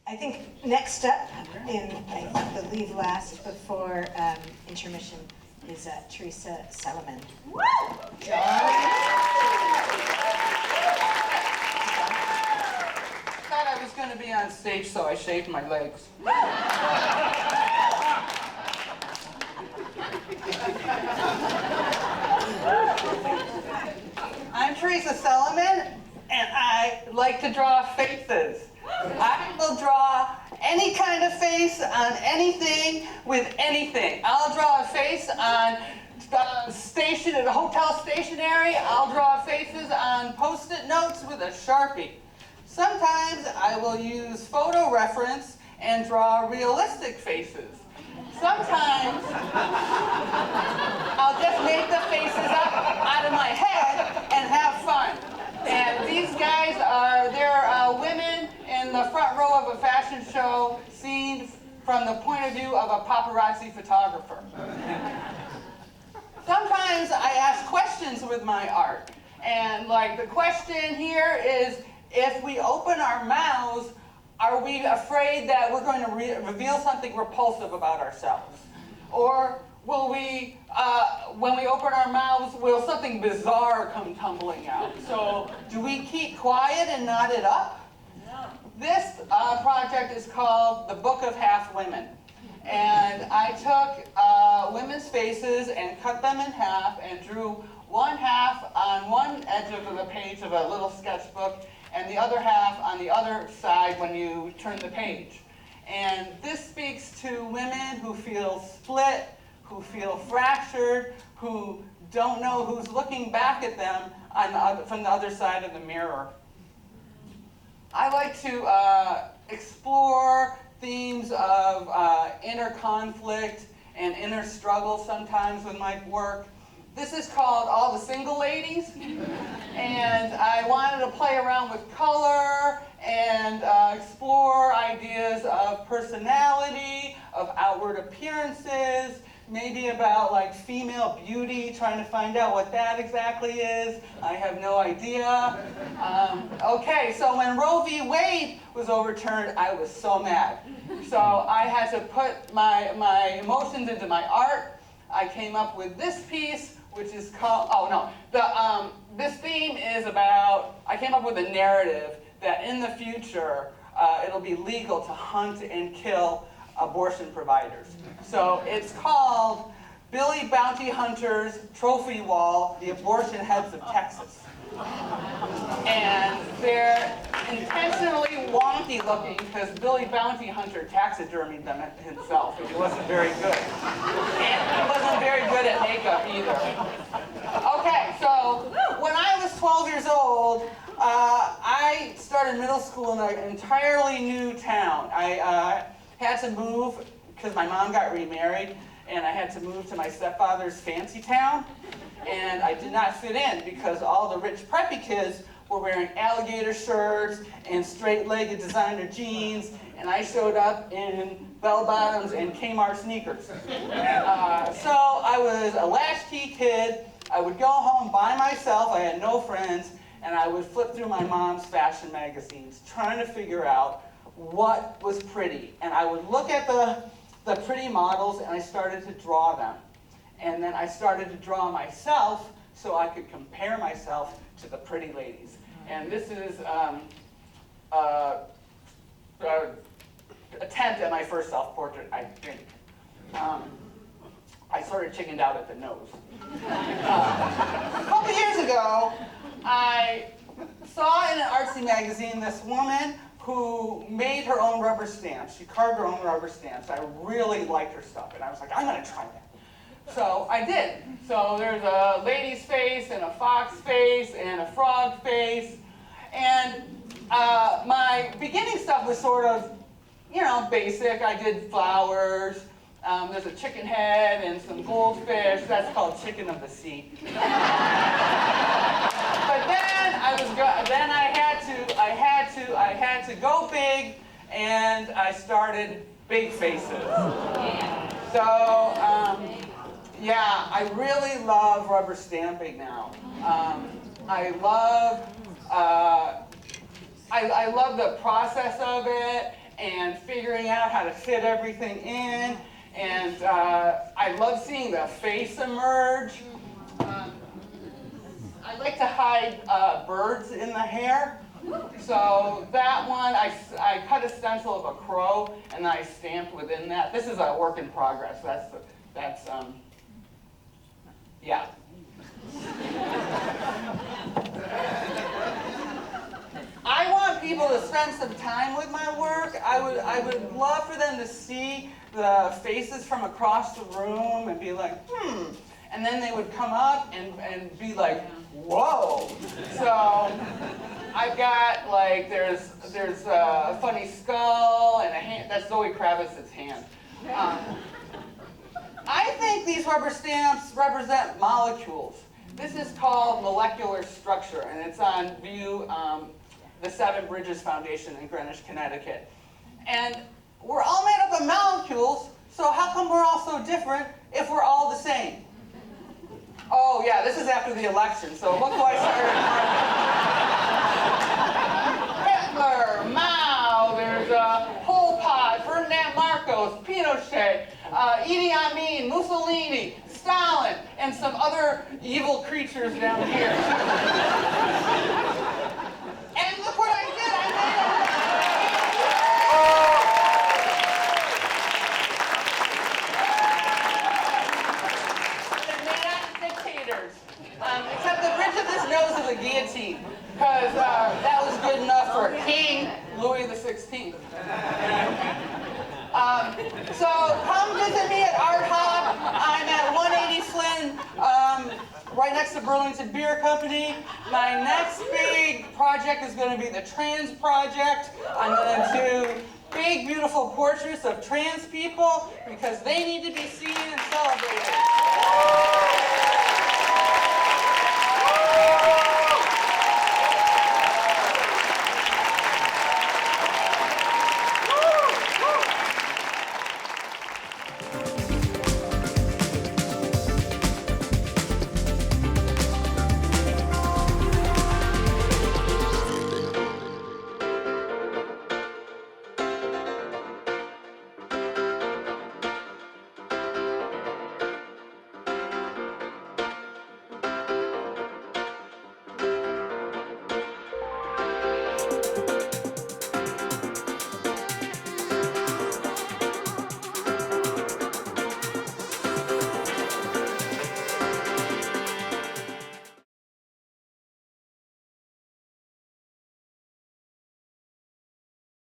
I think next up, I believe last before intermission, is Teresa Celemin. Woo! Thought I was going to be on stage, so I shaved my legs. I'm Teresa Celemin, and I like to draw faces. I will draw any kind of face on anything with anything. I'll draw a face on station at a hotel stationery. I'll draw faces on Post-it notes with a Sharpie. Sometimes I will use photo reference and draw realistic faces. Sometimes I'll just make the faces up out of my head and have fun. And these guys they're women in the front row of a fashion show seen from the point of view of a paparazzi photographer. Sometimes I ask questions with my art. And like the question here is, if we open our mouths, are we afraid that we're going to reveal something repulsive about ourselves? Or will we, when we open our mouths, will something bizarre come tumbling out? So do we keep quiet and knot it up? No. This project is called The Book of Half Women. And I took women's faces and cut them in half and drew one half on one edge of the page of a little sketchbook and the other half on the other side when you turn the page. And this speaks to women who feel split, who feel fractured, who don't know who's looking back at them from the other side of the mirror. I like to explore themes of inner conflict and inner struggle sometimes with my work. This is called All the Single Ladies, and I wanted to play around with color and explore ideas of personality, of outward appearances, maybe about like female beauty, trying to find out what that exactly is. I have no idea. Okay, so when Roe v. Wade was overturned, I was so mad. So I had to put my emotions into my art. I came up with this piece, which is called, this theme is about, I came up with a narrative that in the future, it'll be legal to hunt and kill abortion providers. So it's called Billy Bounty Hunter's Trophy Wall, the Abortion Heads of Texas. And they're intentionally wonky looking because Billy Bounty Hunter taxidermied them himself, and he wasn't very good. And he wasn't very good at makeup either. Okay, so when I was 12 years old, I started middle school in an entirely new town. I had to move because my mom got remarried, and I had to move to my stepfather's fancy town. And I did not fit in because all the rich preppy kids were wearing alligator shirts and straight-legged designer jeans, and I showed up in bell-bottoms and Kmart sneakers. So I was a latchkey kid. I would go home by myself. I had no friends, and I would flip through my mom's fashion magazines trying to figure out what was pretty. And I would look at the pretty models, and I started to draw them. And then I started to draw myself so I could compare myself to the pretty ladies. And this is attempt at my first self-portrait, I think. I sort of chickened out at the nose. A couple years ago, I saw in an artsy magazine this woman who made her own rubber stamps. She carved her own rubber stamps. I really liked her stuff, and I was like, I'm going to try that. So I did. So there's a lady's face, and a fox face, and a frog face. And my beginning stuff was sort of, basic. I did flowers. There's a chicken head and some goldfish. That's called chicken of the sea. But then I had to go big, and I started big faces. So. Yeah, I really love rubber stamping now. I love the process of it, and figuring out how to fit everything in. And I love seeing the face emerge. I like to hide birds in the hair. So that one, I cut a stencil of a crow and I stamped within that. This is a work in progress. Yeah. I want people to spend some time with my work. I would love for them to see the faces from across the room and be like, and then they would come up and be like, whoa. So I've got like, there's a funny skull and a hand. That's Zoe Kravitz's hand. I think these rubber stamps represent molecules. This is called molecular structure, and it's on view, the Seven Bridges Foundation in Greenwich, Connecticut. And we're all made up of molecules, so how come we're all so different if we're all the same? Oh yeah, this is after the election, so look who I started. Hitler, Mao, there's Pol Pot, Ferdinand Marcos, Pinochet, Idi Amin, Mussolini, Stalin, and some other evil creatures down here. And look what I did, I made up dictators. Except the bridge of this nose is a guillotine, because that was good enough for King Louis XVI. So come visit me at Art Hop. I'm at 180 Flynn, right next to Burlington Beer Company. My next big project is going to be the Trans Project. I'm going to do big, beautiful portraits of trans people because they need to be seen and celebrated.